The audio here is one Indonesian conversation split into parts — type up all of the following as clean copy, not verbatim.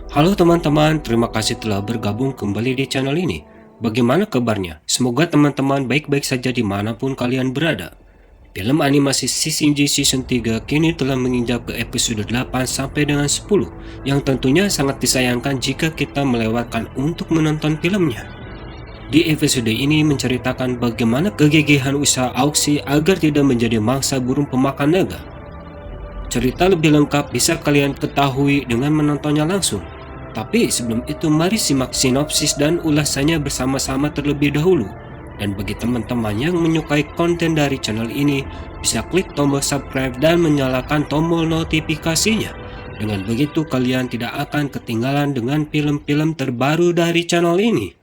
Halo teman-teman, terima kasih telah bergabung kembali di channel ini. Bagaimana kabarnya? Semoga teman-teman baik-baik saja dimanapun kalian berada. Film animasi Shinchan Season 3 kini telah menginjak ke episode 8 sampai dengan 10, yang tentunya sangat disayangkan jika kita melewatkan untuk menonton filmnya. Di episode ini menceritakan bagaimana kegigihan usaha Aoxy agar tidak menjadi mangsa burung pemakan naga. Cerita lebih lengkap bisa kalian ketahui dengan menontonnya langsung. Tapi sebelum itu mari simak sinopsis dan ulasannya bersama-sama terlebih dahulu. Dan bagi teman-teman yang menyukai konten dari channel ini, bisa klik tombol subscribe dan menyalakan tombol notifikasinya. Dengan begitu kalian tidak akan ketinggalan dengan film-film terbaru dari channel ini.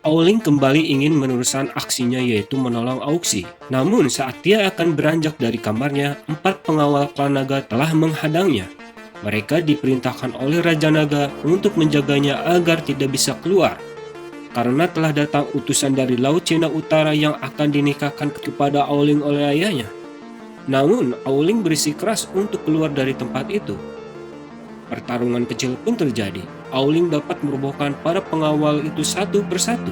Owling kembali ingin meneruskan aksinya yaitu menolong Aoxy. Namun saat dia akan beranjak dari kamarnya, 4 pengawal klan naga telah menghadangnya. Mereka diperintahkan oleh Raja Naga untuk menjaganya agar tidak bisa keluar. Karena telah datang utusan dari Laut Cina Utara yang akan dinikahkan kepada Owling oleh ayahnya. Namun Owling bersikeras untuk keluar dari tempat itu. Pertarungan kecil pun terjadi. Owling dapat merobohkan para pengawal itu satu persatu.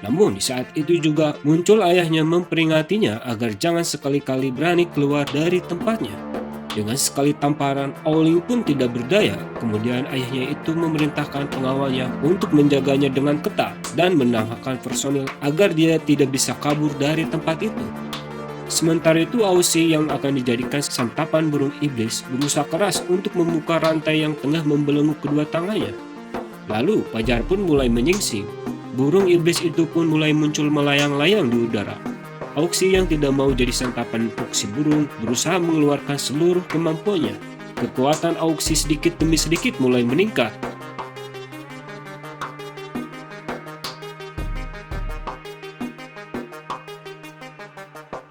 Namun di saat itu juga muncul ayahnya memperingatinya agar jangan sekali-kali berani keluar dari tempatnya. Dengan sekali tamparan, Owling pun tidak berdaya. Kemudian ayahnya itu memerintahkan pengawalnya untuk menjaganya dengan ketat dan menambahkan personil agar dia tidak bisa kabur dari tempat itu. Sementara itu Aoxy yang akan dijadikan santapan burung iblis berusaha keras untuk membuka rantai yang tengah membelenggu kedua tangannya. Lalu Fajar pun mulai menyingsing. Burung iblis itu pun mulai muncul melayang-layang di udara. Aoxy yang tidak mau jadi santapan untuk si burung berusaha mengeluarkan seluruh kemampuannya. Kekuatan Aoxy sedikit demi sedikit mulai meningkat.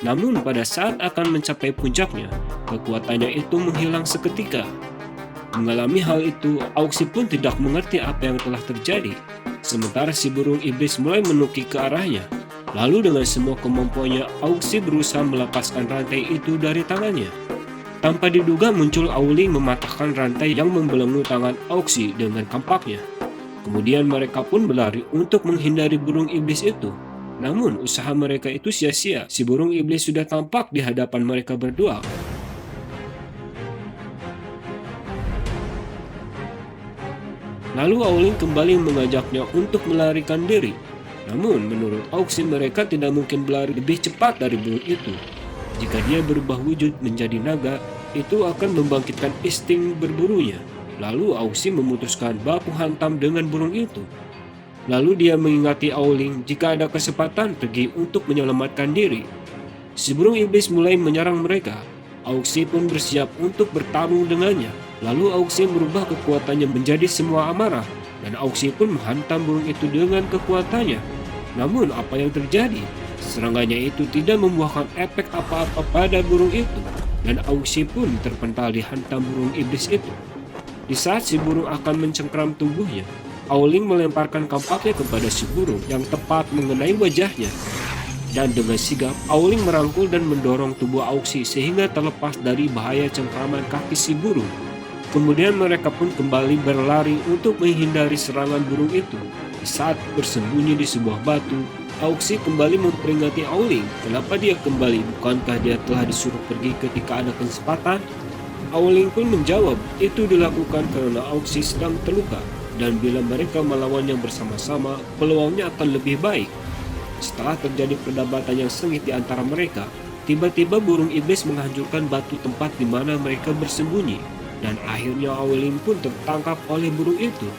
Namun pada saat akan mencapai puncaknya, kekuatannya itu menghilang seketika. Mengalami hal itu, Aoxy pun tidak mengerti apa yang telah terjadi. Sementara si burung iblis mulai menukik ke arahnya. Lalu dengan semua kemampuannya, Aoxy berusaha melepaskan rantai itu dari tangannya. Tanpa diduga muncul Owling mematahkan rantai yang membelenggu tangan Aoxy dengan kampaknya. Kemudian mereka pun berlari untuk menghindari burung iblis itu. Namun usaha mereka itu sia-sia, si burung iblis sudah tampak di hadapan mereka berdua. Lalu Owling kembali mengajaknya untuk melarikan diri. Namun menurut Aoxy mereka tidak mungkin berlari lebih cepat dari burung itu. Jika dia berubah wujud menjadi naga, itu akan membangkitkan insting berburunya. Lalu Aoxy memutuskan baku hantam dengan burung itu. Lalu dia mengingati Owling jika ada kesempatan pergi untuk menyelamatkan diri. Si burung iblis mulai menyerang mereka. Aoxy pun bersiap untuk bertarung dengannya. Lalu Aoxy merubah kekuatannya menjadi semua amarah. Dan Aoxy pun menghantam burung itu dengan kekuatannya. Namun apa yang terjadi? Serangannya itu tidak membuahkan efek apa-apa pada burung itu. Dan Aoxy pun terpental dihantam burung iblis itu. Di saat si burung akan mencengkram tubuhnya, Owling melemparkan kampaknya kepada si burung yang tepat mengenai wajahnya. Dan dengan sigap, Owling merangkul dan mendorong tubuh Aoxy sehingga terlepas dari bahaya cengkraman kaki si burung. Kemudian mereka pun kembali berlari untuk menghindari serangan burung itu. Saat bersembunyi di sebuah batu, Aoxy kembali memperingati Owling. Kenapa dia kembali? Bukankah dia telah disuruh pergi ketika ada kesempatan? Owling pun menjawab, itu dilakukan karena Aoxy sedang terluka. Dan bila mereka melawannya bersama-sama, peluangnya akan lebih baik. Setelah terjadi perdebatan yang sengit di antara mereka, tiba-tiba burung iblis menghancurkan batu tempat di mana mereka bersembunyi. Dan akhirnya Owling pun tertangkap oleh burung itu.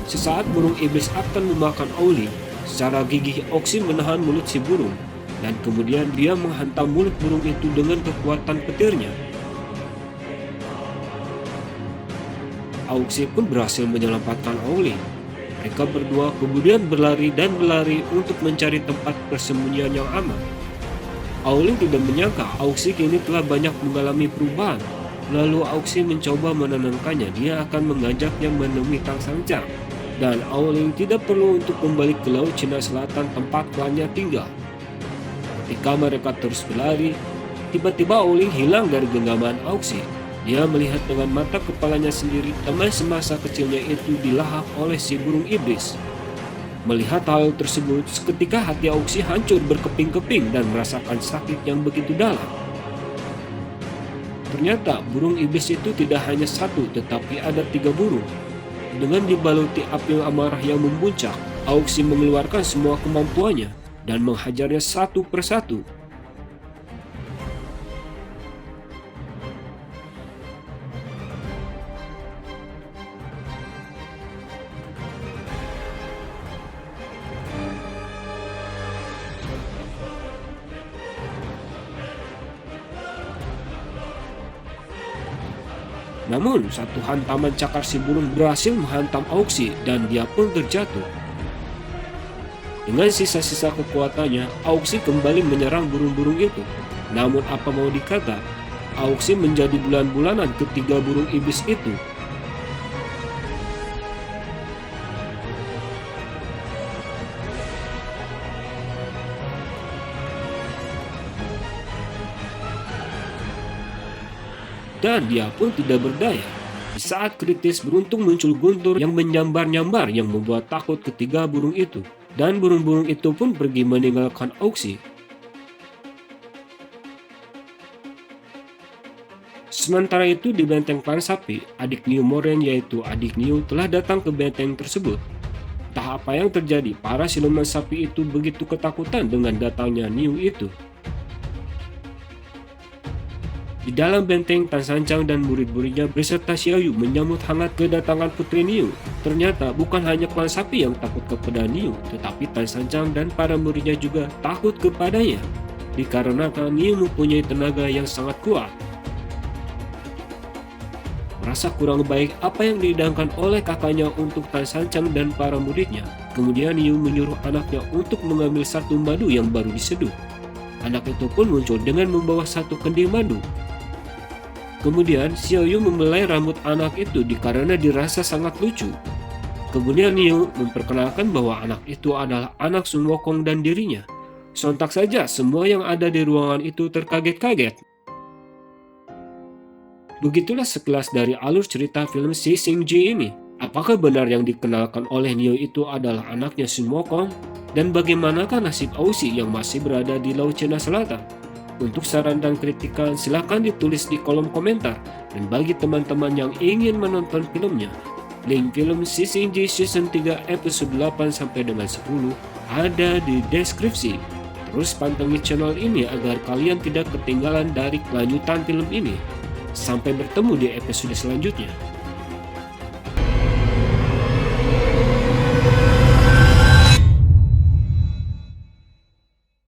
Sesaat burung iblis akan memakan Owling, secara gigih Aoxy menahan mulut si burung, dan kemudian dia menghantam mulut burung itu dengan kekuatan petirnya. Aoxy pun berhasil menyelamatkan Owling. Mereka berdua kemudian berlari dan berlari untuk mencari tempat persembunyian yang aman. Aulin tidak menyangka Auxi kini telah banyak mengalami perubahan. Lalu Auxi mencoba menenangkannya, dia akan mengajaknya menemui Tang Sangchang. Dan Aulin tidak perlu untuk kembali ke Laut Cina Selatan tempat klannya tinggal. Ketika mereka terus berlari, tiba-tiba Aulin hilang dari genggaman Auxi. Dia melihat dengan mata kepalanya sendiri teman semasa kecilnya itu dilahap oleh si burung iblis. Melihat hal tersebut, seketika hati Auxi hancur berkeping-keping dan merasakan sakit yang begitu dalam. Ternyata burung iblis itu tidak hanya satu, tetapi ada 3 burung. Dengan dibaluti api amarah yang memuncak, Auxi mengeluarkan semua kemampuannya dan menghajarnya satu persatu. Namun, satu hantaman cakar si burung berhasil menghantam Auxi dan dia pun terjatuh. Dengan sisa-sisa kekuatannya, Auxi kembali menyerang burung-burung itu. Namun apa mau dikata, Auxi menjadi bulan-bulanan ketiga burung iblis itu. Dan dia pun tidak berdaya. Di saat kritis beruntung muncul guntur yang menyambar-nyambar yang membuat takut ketiga burung itu. Dan burung-burung itu pun pergi meninggalkan Auxi. Sementara itu di benteng Klan Sapi, adik Niu Moren yaitu adik Niu telah datang ke benteng tersebut. Entah apa yang terjadi, para siluman sapi itu begitu ketakutan dengan datangnya Niu itu. Di dalam benteng, Tan Sangchang dan murid-muridnya beserta Xiaoyu menyambut hangat kedatangan Putri Niu. Ternyata bukan hanya Klan Sapi yang takut kepada Niu, tetapi Tan Sangchang dan para muridnya juga takut kepadanya, dikarenakan Niu mempunyai tenaga yang sangat kuat. Merasa kurang baik apa yang diidamkan oleh kakaknya untuk Tan Sangchang dan para muridnya, kemudian Niu menyuruh anaknya untuk mengambil satu madu yang baru diseduh. Anak itu pun muncul dengan membawa satu kendi madu. Kemudian Xiaoyu membelai rambut anak itu dikarenakan dirasa sangat lucu. Kemudian Niu memperkenalkan bahwa anak itu adalah anak Sun Wukong dan dirinya. Sontak saja semua yang ada di ruangan itu terkaget-kaget. Begitulah sekilas dari alur cerita film Si Xingji ini. Apakah benar yang dikenalkan oleh Niu itu adalah anaknya Sun Wukong? Dan bagaimanakah nasib Auxi yang masih berada di Laut Cina Selatan? Untuk saran dan kritikan silahkan ditulis di kolom komentar. Dan bagi teman-teman yang ingin menonton filmnya, link film Si Xingji Season 3 episode 8 sampai dengan 10 ada di deskripsi. Terus pantengin channel ini agar kalian tidak ketinggalan dari kelanjutan film ini. Sampai bertemu di episode selanjutnya.